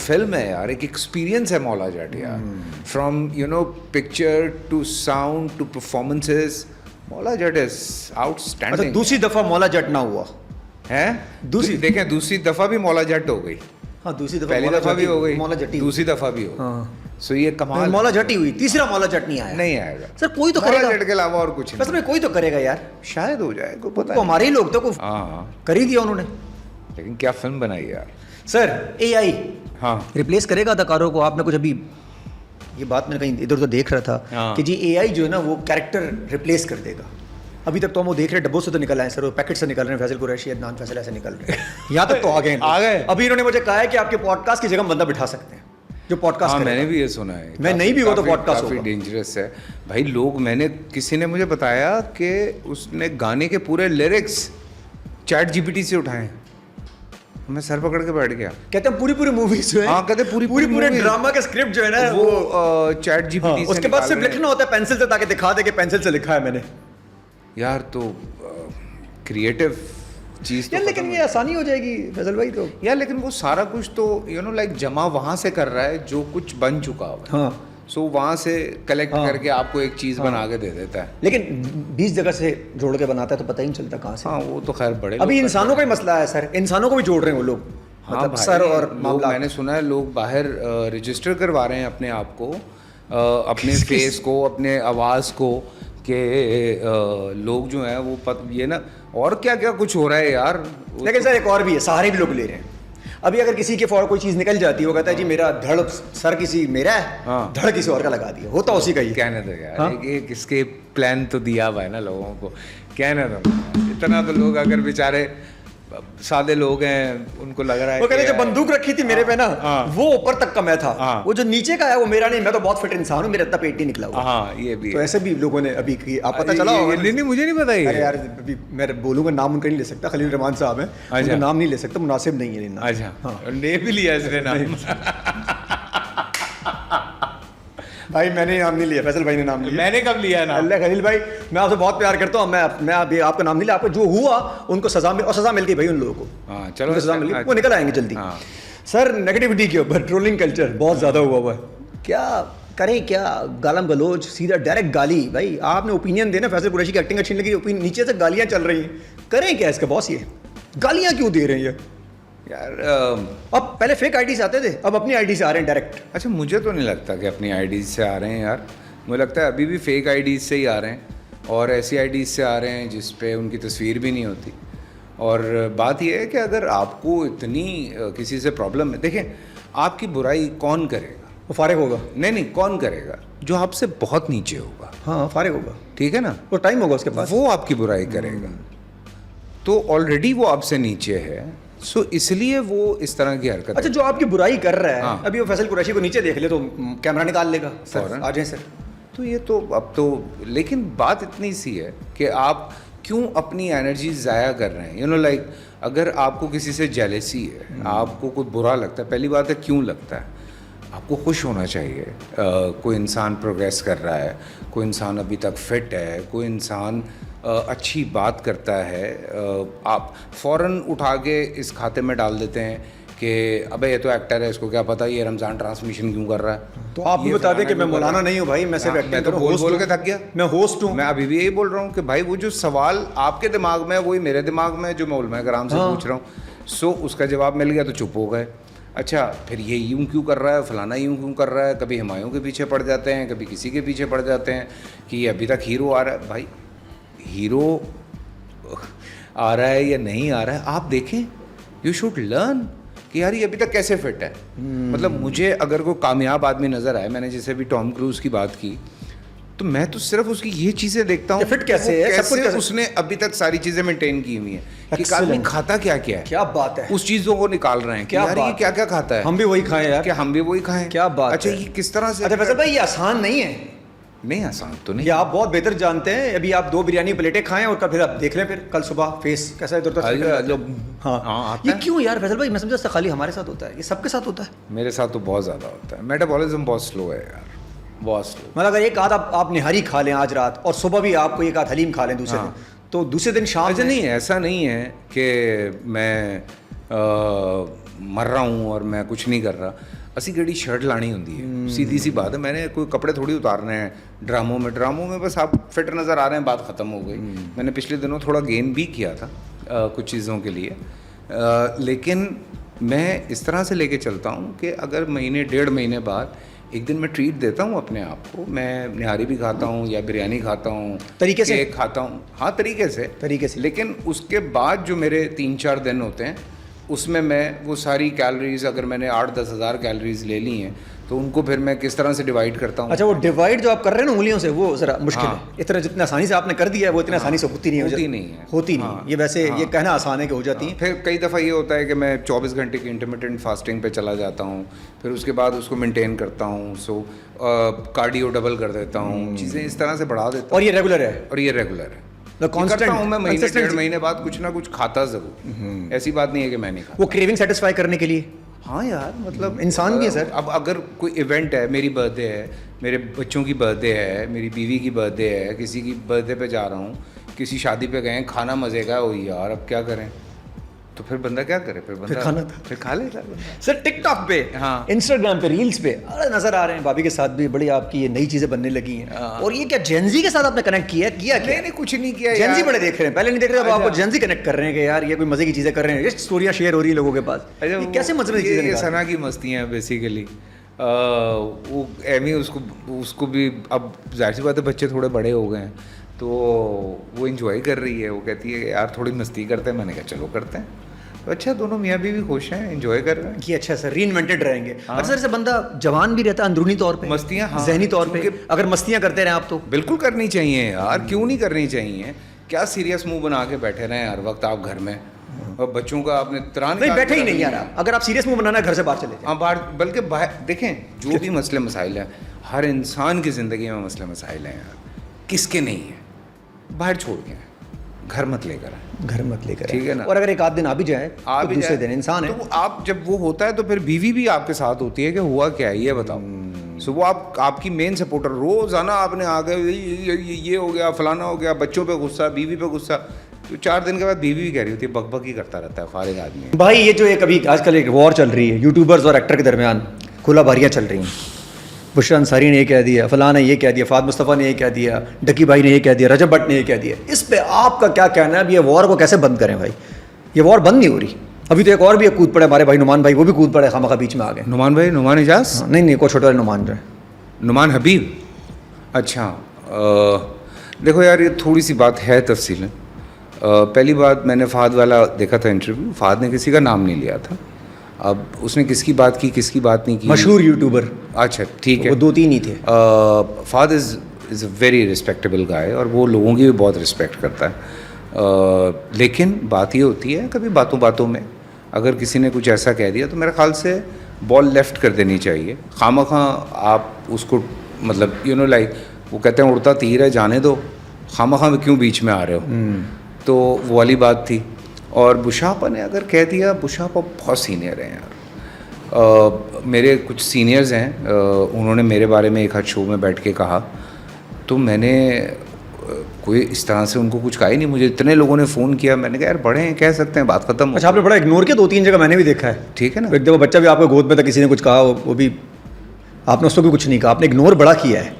Film है यार, एक एक्सपीरियंस है मौला जट यार। From picture to sound to performances, Maula Jatt is outstanding. अच्छा, दूसरी दफा मौला जट ना हुआ है? देखें, दूसरी दफा भी मौला जट हो गई। हाँ, दूसरी दफा पहली दफा भी हो गई, मौला जटी, दूसरी दफा भी हो गई। हाँ। सो ये कमाल, मौला जटी हुई, तीसरा मौला जट नहीं आया। नहीं आएगा सर, कोई तो मौला करेगा जट के अलावा और कुछ बस नहीं। कोई तो करेगा यार, शायद हो जाए, को पता तो है। हमारे ही लोग तो हाँ, कर ही दिया उन्होंने। लेकिन क्या फिल्म बनाई यार। सर, AI हाँ रिप्लेस करेगा अदाकारों को? आपने कुछ अभी ये बात मैंने कहीं इधर उधर देख रहा था हाँ। कि जी AI जो है ना वो कैरेक्टर रिप्लेस कर देगा। अभी तक तो हम वो देख रहे डब्बों से तो निकल आए सर, वो पैकेट से निकल रहे हैं, फैसल कुरैशी, अदनान फैसल ऐसे निकल रहे हैं। यहाँ तक तो आ गए हैं। आ गए। अभी इन्होंने मुझे कहा है कि आपके पॉडकास्ट की जगह हम बंदा बिठा सकते हैं जो पॉडकास्ट हाँ, करेगा। मैंने भी ये सुना है। मैं नहीं भी हुआ तो पॉडकास्ट काफी होगा। डेंजरस है भाई। लोग, मैंने किसी ने मुझे बताया कि उसने गाने के पूरे लिरिक्स चैट जीपीटी से उठाए। मैं सर पकड़ के बैठ गया। कहते हैं पूरी मूवीज जो है, हाँ, कहते पूरी पूरे movies, ड्रामा के स्क्रिप्ट जो है ना वो चैट जीपीटी से उसके बाद निकाल सिर्फ रहे हैं। लिखना होता है पेंसिल से, ताकि दिखा दे कि पेंसिल से लिखा है मैंने। यार तो क्रिएटिव चीज तो यार लेकिन खत्म ये आसानी हो जाएगी फैसल भाई तो। यार, लेकिन वो सारा कुछ तो लाइक जमा वहां से कर रहा है जो कुछ बन चुका हुआ है। हाँ, सो वहां से कलेक्ट हाँ। करके आपको एक चीज बना के दे देता है। लेकिन 20 जगह से जोड़ के बनाता है तो पता ही नहीं चलता कहाँ से। हाँ, वो तो खैर बड़े अभी लोग इंसानों का ही मसला है सर, इंसानों को भी जोड़ रहे हैं वो लोग। हाँ मतलब भाई, सर और लोग, मामला। मैंने सुना है लोग बाहर रजिस्टर करवा रहे हैं अपने आप को, अपने फेस को, अपने आवाज़ को, कि लोग जो हैं वो ये ना, और क्या क्या कुछ हो रहा है यार। लेकिन सर एक और भी है, सहारे भी लोग ले रहे हैं। अभी अगर किसी के फॉर कोई चीज़ निकल जाती है, वो कहता है जी मेरा धड़ सर किसी मेरा है, हाँ। धड़ किसी और का लगा दिया, होता उसी का ही। कहने दो यार, हाँ? एक इसके प्लान तो दिया हुआ है ना लोगों को, कहने दो। इतना तो लोग अगर बेचारे सादे लोग हैं, उनको लग रहा है वो कहते हैं कि जो बंदूक रखी थी मेरे पे ना, हाँ। वो ऊपर तक का मैं था, हाँ। वो जो नीचे का है वो मेरा नहीं, मैं तो बहुत फिट इंसान हूँ, मेरा इतना पेट नहीं निकला हुआ। हाँ, ये भी तो है। ऐसे भी लोगों ने अभी आप पता चला होगा। नहीं, मुझे नहीं पता ये। अरे यार, अभी मैं बोलूंगा नाम उनका नहीं ले सकता, खलील रहमान साहब हैं, उनका नाम नहीं ले सकता, मुनासिब नहीं है लेना। अच्छा, हाँ। ले भी लिया इसने नाम। भाई मैंने नाम नहीं लिया, फैसल भाई ने नाम लिया। मैंने कब लिया नाम? अल्लाह खलील भाई, मैं आपसे बहुत प्यार करता हूँ, मैं अभी आपका नाम नहीं लिया, आपको जो हुआ उनको सजा मिल, और सजा मिल गई भाई उन लोगों को। हाँ, चलो, उनको सजा मिल गई, वो निकल आएंगे जल्दी। हाँ। सर नेगेटिविटी के ऊपर ट्रोलिंग कल्चर बहुत ज़्यादा हुआ है, क्या करें क्या? गालम गलोच, सीधा डायरेक्ट गाली। भाई आपने ओपिनियन देना, फैसल कुरैशी की एक्टिंग अच्छी नहीं लगी, नीचे से गालियाँ चल रही हैं, करें क्या इसका बॉस? ये गालियाँ क्यों दे रहे हैं यार? अब पहले फेक आईडी से आते थे, अब अपनी आईडी से आ रहे हैं डायरेक्ट। अच्छा, मुझे तो नहीं लगता कि अपनी आईडीज से आ रहे हैं यार। मुझे लगता है अभी भी फेक आईडीज से ही आ रहे हैं, और ऐसी आईडीज से आ रहे हैं जिस पे उनकी तस्वीर भी नहीं होती। और बात यह है कि अगर आपको इतनी किसी से प्रॉब्लम है, देखें, आपकी बुराई कौन करेगा? वो फारिग होगा। नहीं, कौन करेगा? जो आपसे बहुत नीचे होगा। हाँ, फारिग होगा, ठीक है ना? वो टाइम होगा उसके पास, वो आपकी बुराई करेगा। तो ऑलरेडी वो आपसे नीचे है, सो इसलिए वो इस तरह की हरकत। अच्छा, जो आपकी बुराई कर रहा है, हाँ। अभी वो फैसल कुरैशी को नीचे देख ले तो कैमरा निकाल लेगा, सर फौरन। आ जाए सर। तो ये तो अब तो, लेकिन बात इतनी सी है कि आप क्यों अपनी एनर्जी ज़ाया कर रहे हैं? लाइक अगर आपको किसी से जेलेसी है, आपको कुछ बुरा लगता है, पहली बात है क्यों लगता है? आपको खुश होना चाहिए। कोई इंसान प्रोग्रेस कर रहा है, कोई इंसान अभी तक फिट है, कोई इंसान अच्छी बात करता है, आप फ़ौरन उठा के इस खाते में डाल देते हैं कि अबे ये तो एक्टर है, इसको क्या पता ये रमज़ान ट्रांसमिशन क्यों कर रहा है। तो आप भी बता दें कि मैं मौलाना नहीं हूँ भाई, मैं सिर्फ मैं एक्टिंग तो कर रहा हूँ, बोल के थक गया। मैं होस्ट हूँ। मैं अभी भी यही बोल रहा हूँ कि भाई वो जो सवाल आपके दिमाग में है वही मेरे दिमाग में है, जो मैं उलमा कराम से पूछ रहा हूँ। सो उसका जवाब मिल गया तो चुप हो गए। अच्छा, फिर ये यूँ क्यों कर रहा है, फलाना यूँ क्यों कर रहा है, कभी हुमायूं के पीछे पड़ जाते हैं, कभी किसी के पीछे पड़ जाते हैं कि ये अभी तक हीरो आ रहा है। भाई हीरो आ रहा है या नहीं आ रहा है, आप देखें, यू शुड लर्न कि यार ये अभी तक कैसे फिट है। मतलब मुझे अगर कोई कामयाब आदमी नज़र आए, मैंने जैसे अभी टॉम क्रूज़ की बात की, तो मैं तो सिर्फ उसकी ये चीज़ें देखता हूँ, फिट कैसे है, सब कुछ कैसे उसने अभी तक सारी चीज़ें मेंटेन की हुई हैं कि आदमी खाता क्या क्या है, क्या बात है, उस चीज़ों को निकाल रहे हैं कि यार ये क्या क्या खाता है, हम भी वही खाएं यार, क्या हम भी वही खाएं, क्या बात। अच्छा, ये किस तरह से? अच्छा फैसल भाई, ये आसान नहीं है। नहीं, आसान तो नहीं, ये आप बहुत बेहतर जानते हैं। अभी आप 2 बिरयानी प्लेटें खाएं और फिर आप देख लें, फिर कल सुबह फेस कैसा है, हाँ, ये क्यों यार फैसल भाई? मैं समझा खाली हमारे साथ होता है, ये सबके साथ होता है। मेरे साथ तो बहुत ज़्यादा होता है, मेटाबॉलिज्म बहुत स्लो है यार, बहुत स्लो। मतलब अगर एक आध आप निहारी खा लें आज रात, और सुबह भी आपको एक आध हलीम खा लें दूसरे दिन, तो दूसरे दिन शाम। अच्छा, नहीं, ऐसा नहीं है कि मैं मर रहा हूँ और मैं कुछ नहीं कर रहा, असी गड़ी शर्ट लानी होती है, सीधी सी बात है। मैंने कोई कपड़े थोड़ी उतारने हैं ड्रामों में बस आप फिट नज़र आ रहे हैं, बात ख़त्म हो गई। मैंने पिछले दिनों थोड़ा गेन भी किया था कुछ चीज़ों के लिए, लेकिन मैं इस तरह से लेके चलता हूँ कि अगर महीने 1.5 महीने बाद एक दिन मैं ट्रीट देता हूँ अपने आप को, मैं निहारी भी खाता हूँ या बिरयानी खाता हूँ, तरीके से केक खाता हूँ, हाँ तरीके से। लेकिन उसके बाद जो मेरे 3-4 दिन होते हैं उसमें मैं वो सारी कैलोरीज, अगर मैंने 8-10 हज़ार कैलोरीज ले ली हैं तो उनको फिर मैं किस तरह से डिवाइड करता हूँ। अच्छा, वो डिवाइड जो आप कर रहे हैं ना उंगलियों से, वो जरा मुश्किल है। इतना जितनी आसानी से आपने कर दिया है वो इतनी आसानी से होती नहीं है। ये वैसे ये कहना आसान है कि हो जाती है। फिर कई दफ़ा ये होता है कि मैं 24 घंटे की इंटरमिटेंट फास्टिंग पे चला जाता हूँ, फिर उसके बाद उसको मेंटेन करता हूँ, सो कार्डियो डबल कर देता हूँ, चीज़ें इस तरह से बढ़ा देता हूँ। और ये रेगुलर है करता हूँ मैं, महीने 1.5 महीने बाद कुछ ना कुछ खाता ज़रूर, ऐसी बात नहीं है कि मैं नहीं खाता। वो क्रेविंग सेटिस्फाई करने के लिए। हाँ यार, मतलब इंसान भी है सर। अब अगर कोई इवेंट है, मेरी बर्थडे है, मेरे बच्चों की बर्थडे है, मेरी बीवी की बर्थडे है, किसी की बर्थडे पे जा रहा हूँ, किसी शादी पे गए, खाना मज़े का हो यार, अब क्या करें, तो फिर बंदा क्या करे, फिर खाना फिर खा लेता सर। टिकटॉक पे, हाँ, इंस्टाग्राम पे, रील्स पे नजर आ रहे हैं भाभी के साथ भी बड़ी आपकी ये नई चीजें बनने लगी हैं। और ये क्या जेनजी के साथ आपने कनेक्ट किया क्या? नहीं, कुछ नहीं किया। जेनजी बड़े देख रहे हैं, पहले नहीं देख रहे, अब आपको जेनजी कनेक्ट कर रहे हैं कि यार ये कोई मजे की चीजें कर रहे हैं, ये स्टोरियां शेयर हो रही है लोगों के पास। ये कैसे मजे की चीजें? ये सना की मस्तियाँ हैं बेसिकली। वो एमी उसको भी, अब जाहिर सी बात है बच्चे थोड़े बड़े हो गए हैं तो वो इंजॉय कर रही है। वो कहती है यार थोड़ी मस्ती करते हैं, मैंने कहा चलो करते हैं। तो अच्छा, दोनों मियाँ बीवी खुश हैं, एंजॉय कर रहे हैं कि अच्छा सर रीइन्वेंटेड रहेंगे। हाँ। सर ऐसे बंदा जवान भी रहता है अंदरूनी तौर पे, मस्तियाँ, हाँ, ज़हनी तौर पे अगर मस्तियाँ करते रहे आप तो बिल्कुल करनी चाहिए यार, क्यों नहीं करनी चाहिए? क्या सीरियस मुंह बना के बैठे रहे हर वक्त आप घर में, और बच्चों का आपने त्राण नहीं बैठे ही नहीं यार। अगर आप सीरियस मुंह बनाना घर से बाहर चले जाएं। हाँ, बाहर, बल्कि बाहर देखें, जो भी मसले मसाइल हैं, हर इंसान की ज़िंदगी में मसले मसाइल हैं यार, किसके नहीं है, बाहर छोड़ के घर मत लेकर ठीक है ना। और अगर एक आध दिन आ भी जाए तो दूसरे दिन इंसान है, तो आप जब वो होता है तो फिर बीवी भी आपके साथ होती है कि हुआ क्या है ये बताओ। सो वो आपकी मेन सपोर्टर, रोजाना आपने आ गए ये हो गया, फलाना हो गया, बच्चों पे गुस्सा, बीवी पे गुस्सा, तो 4 दिन के बाद बीवी भी कह रही होती है, बकबक ही करता रहता है फारिग आदमी। भाई ये जो एक अभी आजकल एक वॉर चल रही है यूट्यूबर्स और एक्टर के दरमियान, खुलाबारियाँ चल रही हैं। बुशरा अंसारी ने ये कह दिया, फलां ने ये कह दिया, फाद मुस्तफ़ा ने ये कह दिया, डकी भाई ने ये कह दिया, रजब भट्ट ने ये कह दिया। इस पे आपका क्या कहना है? अब ये वॉर को कैसे बंद करें भाई? ये वॉर बंद नहीं हो रही। अभी तो एक और भी कूद पड़े हमारे भाई नुमान भाई, वो भी कूद पड़े, खामखा बीच में आ गए। नुमान इजाज? नहीं, कोई छोटा नुमान जो है, नुमान हबीब। अच्छा, देखो यार, ये थोड़ी सी बात है तफसील। पहली बात, मैंने फ़हद वाला देखा था इंटरव्यू, फ़हद ने किसी का नाम नहीं लिया था। अब उसने किसकी बात की, किसकी बात नहीं की, मशहूर यूट्यूबर। अच्छा ठीक है, वो 2-3 ही थे। Fahad is a very respectable guy, और वो लोगों की भी बहुत रिस्पेक्ट करता है। लेकिन बात ये होती है, कभी बातों में अगर किसी ने कुछ ऐसा कह दिया तो मेरे ख़्याल से बॉल लेफ़्ट कर देनी चाहिए। खामखा आप उसको, मतलब लाइक वो कहते हैं उड़ता तीर है, जाने दो, खामखा में क्यों बीच में आ रहे हो। तो वो वाली बात थी। और बुशापा ने अगर कह दिया, बुशापा बहुत सीनियर हैं यार। मेरे कुछ सीनियर्स हैं, उन्होंने मेरे बारे में एक आध शो में बैठ के कहा, तो मैंने कोई इस तरह से उनको कुछ कहा ही नहीं। मुझे इतने लोगों ने फ़ोन किया, मैंने कहा यार बड़े हैं, कह सकते हैं, बात खत्म। अच्छा, आपने बड़ा इग्नोर किया? 2-3 जगह मैंने भी देखा है। ठीक है ना, एक दफ़ा बच्चा भी आपको गोद में था, किसी ने कुछ कहा, वो भी आपने उसको भी कुछ नहीं कहा, आपने इग्नोर बड़ा किया है।